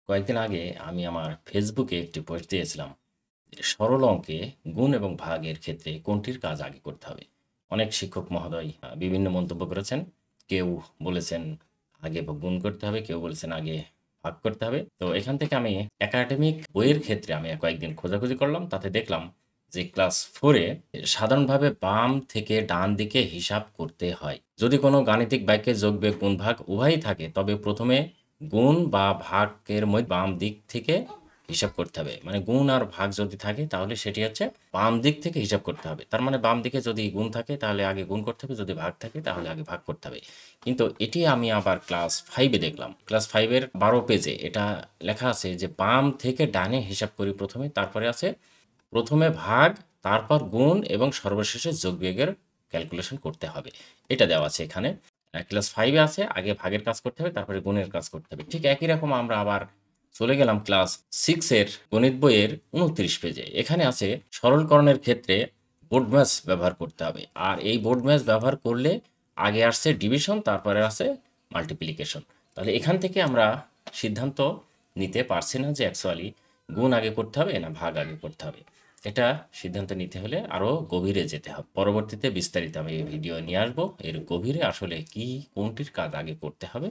কয়েকদিন আগে আমি আমার ফেসবুকে একটি পোস্ট দিয়েছিলাম যে সরল অঙ্কে গুণ এবং ভাগের ক্ষেত্রে কোনটির কাজ আগে করতে হবে। অনেক শিক্ষক মহোদয় বিভিন্ন মন্তব্য করেছেন। কেউ বলেছেন আগে গুণ করতে হবে, কেউ বলেছেন আগে ভাগ করতে হবে। তো এখান থেকে আমি একাডেমিক বইয়ের ক্ষেত্রে আমি কয়েকদিন খোঁজাখুঁজি করলাম, তাতে দেখলাম যে ক্লাস ফোরে সাধারণভাবে বাম থেকে ডান দিকে হিসাব করতে হয়। যদি কোনো গাণিতিক বাক্যে যোগ বিয়োগ গুণ ভাগ উভয়ই থাকে, তবে প্রথমে গুণ বা ভাগের মধ্যে বাম দিক থেকে হিসাব করতে হবে। মানে গুণ আর ভাগ যদি থাকে তাহলে সেটি হচ্ছে বাম দিক থেকে হিসাব করতে হবে। তার মানে বাম দিকে যদি গুণ থাকে তাহলে আগে গুণ করতে হবে, যদি ভাগ থাকে তাহলে আগে ভাগ করতে হবে। কিন্তু এটি আমি আবার ক্লাস 5 এ দেখলাম। ক্লাস 5 এর 12 পেজে এটা লেখা আছে যে বাম থেকে ডানে হিসাব করি প্রথমে, তারপরে আছে প্রথমে ভাগ, তারপর গুণ এবং সর্বশেষে যোগ বিয়োগের ক্যালকুলেশন করতে হবে। এটা দেওয়া আছে এখানে। ক্লাস 5 এ আছে আগে ভাগের কাজ করতে হবে, তারপরে গুণের কাজ করতে হবে। ঠিক একই রকম আমরা আবার চলে গেলাম ক্লাস 6 এর গণিত বইয়ের 29 পেজে। এখানে আছে সরলকরণের ক্ষেত্রে বোর্ড ম্যাথস ব্যবহার করতে হবে। আর এই বোর্ড ম্যাথস ব্যবহার করলে আগে আসছে ডিভিশন, তারপরে আছে মাল্টিপ্লিকেশন। তাহলে এখান থেকে আমরা সিদ্ধান্ত নিতে পারছি না যে অ্যাকচুয়ালি গুণ আগে করতে হবে না ভাগ আগে করতে হবে। এটা সিদ্ধান্ত নিতে হলে আরও গভীরে যেতে হবে। পরবর্তীতে বিস্তারিত আমি এই ভিডিও নিয়ে আসবো, এর গভীরে আসলে কি কোনটির কাজ আগে করতে হবে